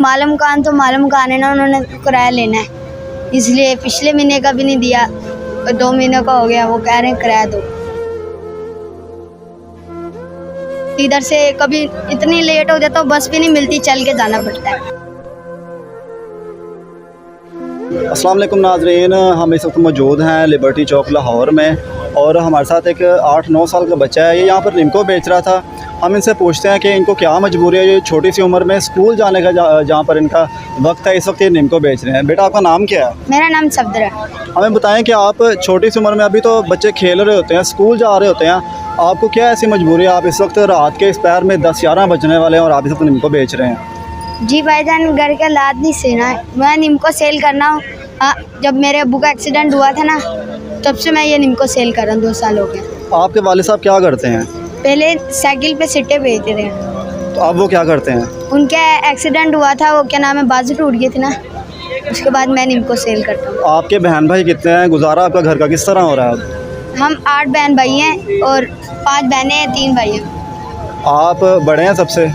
मालूम खान तो मालूम खान है ना, उन्होंने किराया लेना है, इसलिए पिछले महीने का भी नहीं दिया और 2 महीने का हो गया, वो कह रहे हैं किराया दो। इधर से कभी इतनी लेट हो जाता तो बस भी नहीं मिलती, चल के जाना पड़ता है। अस्सलाम वालेकुम नाज़रीन, हम इस वक्त मौजूद हैं लिबर्टी चौक लाहौर में और हमारे साथ एक 8-9 साल का बच्चा है। ये यहाँ पर निम्को बेच रहा था। हम इनसे पूछते हैं कि इनको क्या मजबूरी है, ये छोटी सी उम्र में स्कूल जाने का जहाँ पर इनका वक्त है, इस वक्त ये निम्को बेच रहे हैं। बेटा, आपका नाम क्या है? मेरा नाम सफदर है। हमें बताएं कि आप छोटी सी उम्र में, अभी तो बच्चे खेल रहे होते हैं, स्कूल जा रहे होते हैं, आपको क्या ऐसी मजबूरी है, आप इस वक्त रात के इस पैर में 10-11 बजने वाले हैं और आप इस वक्त निम्को बेच रहे हैं? जी भाईजान, घर का लाद नहीं सीना है, मैं निम्को सेल करना हूँ। हाँ, जब मेरे अब्बू का एक्सीडेंट हुआ था ना, तब से मैं ये निम्को सेल कर रहा हूँ, 2 साल हो गए। आपके वालिद साहब क्या करते हैं? पहले साइकिल पे सिट्टे बेचते थे, तो अब वो क्या करते हैं? उनका एक्सीडेंट हुआ था, वो क्या नाम है, बाजू टूट गई थी ना, उसके बाद मैं निम्को सेल करता हूँ। आपके बहन भाई कितने हैं? गुजारा आपका घर का किस तरह हो रहा है अब? हम 8 बहन भाई हैं और 5 बहनें हैं, 3 भाई हैं। आप बड़े हैं सबसे?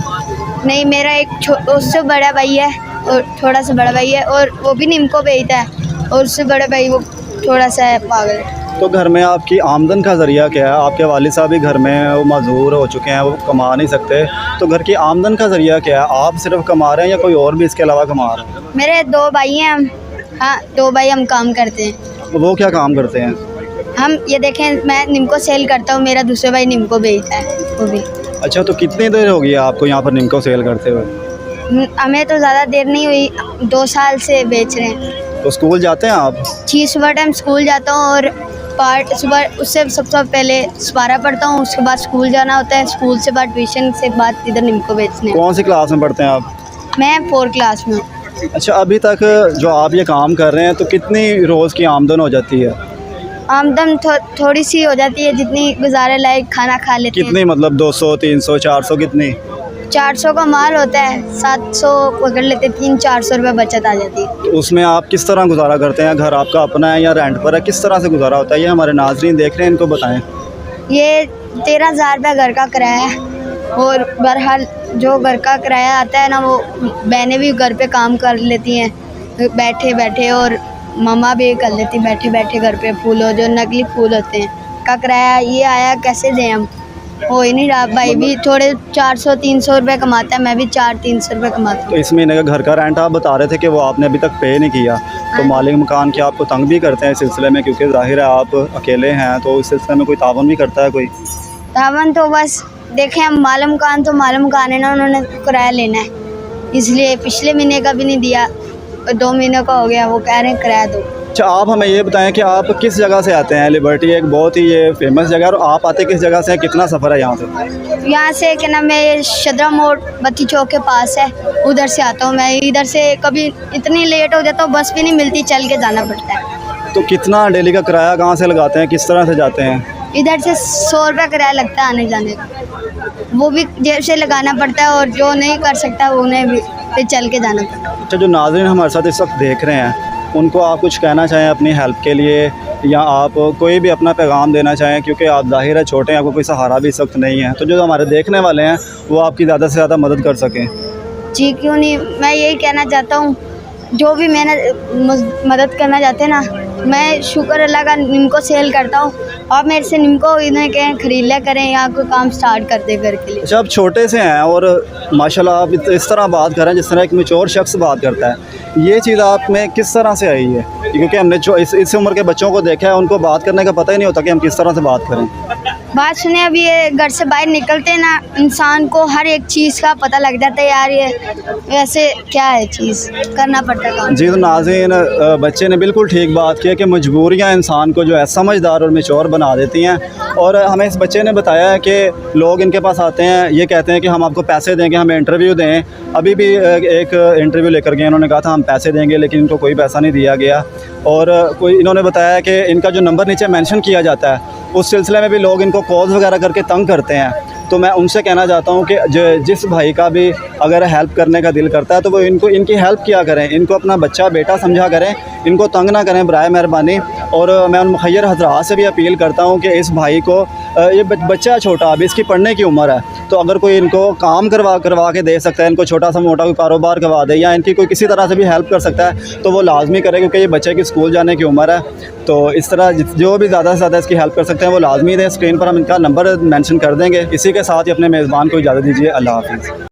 नहीं, मेरा एक उससे बड़ा भाई है और थोड़ा सा बड़ा भाई है, और वो भी निम्को बेचता है, और उससे बड़ा भाई वो थोड़ा सा है पागल है। तो घर में आपकी आमदन का ज़रिया क्या है? आपके वालिद साहब भी घर में वो मजदूर हो चुके हैं, वो कमा नहीं सकते, तो घर की आमदन का ज़रिया क्या है? आप सिर्फ कमा रहे हैं या कोई और भी इसके अलावा कमा रहे हैं? मेरे 2 भाई हैं हम। हाँ, 2 भाई हम काम करते हैं। तो वो क्या काम करते हैं? हम ये देखें, मैं निम्को सेल करता हूँ, मेरा दूसरा भाई निम्को बेचता है वो भी। अच्छा, तो कितनी देर हो गई है आपको यहाँ पर निम्को सेल करते हुए? हमें तो ज़्यादा देर नहीं हुई, 2 साल से बेच रहे हैं। तो स्कूल जाते हैं आप? जी, सुबह टाइम स्कूल जाता हूँ और सुबह उससे सबसे पहले सवारा पढ़ता हूँ, उसके बाद स्कूल जाना होता है, स्कूल से बाद ट्यूशन से बाद इधर निम्को बेचने। कौन सी क्लास में पढ़ते हैं आप? मैं 4 क्लास में हूँ। अच्छा, अभी तक जो आप ये काम कर रहे हैं, तो कितनी रोज़ की आमदन हो जाती है? आमदन थोड़ी सी हो जाती है, जितनी गुजारे लायक खाना खा लेते हैं। कितनी, मतलब 200, 300, 400 कितनी? 400 का माल होता है, 700 पकड़ लेते, 300-400 रुपये बचत आ जाती है। तो उसमें आप किस तरह गुजारा करते हैं? घर आपका अपना है या रेंट पर है? किस तरह से गुजारा होता है, ये हमारे नाज़रीन देख रहे हैं, इनको बताएं। ये 13,000 रुपये घर का किराया है, और बहरहाल जो घर का किराया आता है ना, वो बहनें भी घर पे काम कर लेती हैं बैठे बैठे, और मम्मा भी कर लेती बैठे बैठे घर पे। फूलों जो नकली फूल होते हैं का किराया ये आया, कैसे दें हम, हो ही नहीं रहा। भाई भी थोड़े 400-300 रुपये कमाता है, मैं भी 400-300 रुपये कमाता हूँ। तो इस महीने का घर का रेंट आप बता रहे थे कि वो आपने अभी तक पे नहीं किया, तो मालिक मकान क्या आपको तंग भी करते हैं इस सिलसिले में? क्योंकि जाहिर है आप अकेले हैं, तो इस सिलसिले में कोई तावन भी करता है कोई? तावन तो बस देखें, हम मालूम खान तो मालूम खान है ना, उन्होंने किराया लेना है, इसलिए पिछले महीने का भी नहीं दिया और 2 महीने का हो गया, वो कह रहे हैं किराया दो। अच्छा, आप हमें ये बताएं कि आप किस जगह से आते हैं? लिबर्टी एक बहुत ही ये फेमस जगह है, और आप आते किस जगह से हैं? कितना सफ़र है यहाँ से? यहाँ से क्या नाम है, शदरा मोड़ बत्ती चौक के पास है, उधर से आता हूँ मैं। इधर से कभी इतनी लेट हो जाता तो बस भी नहीं मिलती, चल के जाना पड़ता है। तो कितना डेली का किराया कहाँ से लगाते हैं, किस तरह से जाते हैं? इधर से 100 रुपये किराया लगता है आने जाने का, वो भी जेब से लगाना पड़ता है, और जो नहीं कर सकता उन्हें भी फिर चल के जाना पड़ता है। अच्छा, जो नाज़रीन हमारे साथ इस वक्त देख रहे हैं, उनको आप कुछ कहना चाहें अपनी हेल्प के लिए, या आप कोई भी अपना पैगाम देना चाहें? क्योंकि आप जाहिर है छोटे हैं, आपको कोई सहारा भी इस वक्त नहीं है, तो जो हमारे देखने वाले हैं वो आपकी ज़्यादा से ज़्यादा मदद कर सकें। जी क्यों नहीं, मैं यही कहना चाहता हूँ, जो भी मदद करना चाहते हैं ना, मैं शुक्र अल्लाह का निम्को सेल करता हूँ। आप मेरे से निम्को इन्हें कहें खरीद लिया करें, या कोई काम स्टार्ट कर दे घर के लिए। अच्छा, आप छोटे से हैं और माशाल्लाह आप इस तरह बात कर रहे हैं जिस तरह एक मैच्योर शख्स बात करता है। ये चीज़ आप में किस तरह से आई है? क्योंकि हमने इस उम्र के बच्चों को देखा है, उनको बात करने का पता ही नहीं होता कि हम किस तरह से बात करें। बात सुने, अभी ये घर से बाहर निकलते ना, इंसान को हर एक चीज़ का पता लग जाता है, यार ये वैसे क्या है, चीज़ करना पड़ता है काम। जी, तो नाज़रीन, बच्चे ने बिल्कुल ठीक बात की है कि मजबूरियाँ इंसान को जो है समझदार और मैच्योर बना देती हैं। और हमें इस बच्चे ने बताया है कि लोग इनके पास आते हैं, ये कहते हैं कि हम आपको पैसे देंगे, हमें इंटरव्यू दें। अभी भी एक इंटरव्यू लेकर गए, इन्होंने कहा था हम पैसे देंगे, लेकिन इनको कोई पैसा नहीं दिया गया। और कोई इन्होंने बताया कि इनका जो नंबर नीचे मेंशन किया जाता है, उस सिलसिले में भी लोग इनको कॉल्स वगैरह करके तंग करते हैं। तो मैं उनसे कहना चाहता हूँ कि जिस भाई का भी अगर हेल्प करने का दिल करता है, तो वो इनकी हेल्प किया करें, इनको अपना बच्चा बेटा समझा करें, इनको तंग ना करें बराए मेहरबानी। और मैं उन मुखय्यर हज़रात से भी अपील करता हूँ कि इस भाई को ये बच्चा छोटा, अभी इसकी पढ़ने की उम्र है, तो अगर कोई इनको काम करवा के दे सकता है, इनको छोटा सा मोटा कोई कारोबार करवा दे या इनकी कोई किसी तरह से भी हेल्प कर सकता है तो वो लाजमी करे, क्योंकि ये बच्चे की स्कूल जाने की उम्र है। तो इस तरह जो भी ज़्यादा से ज़्यादा इसकी हेल्प कर सकते हैं वो लाजमी दें। स्क्रीन पर हम इनका नंबर मेंशन कर देंगे। इसी के साथ ही अपने मेज़बान को इजाज़त दीजिए। अल्लाह हाफ़िज़।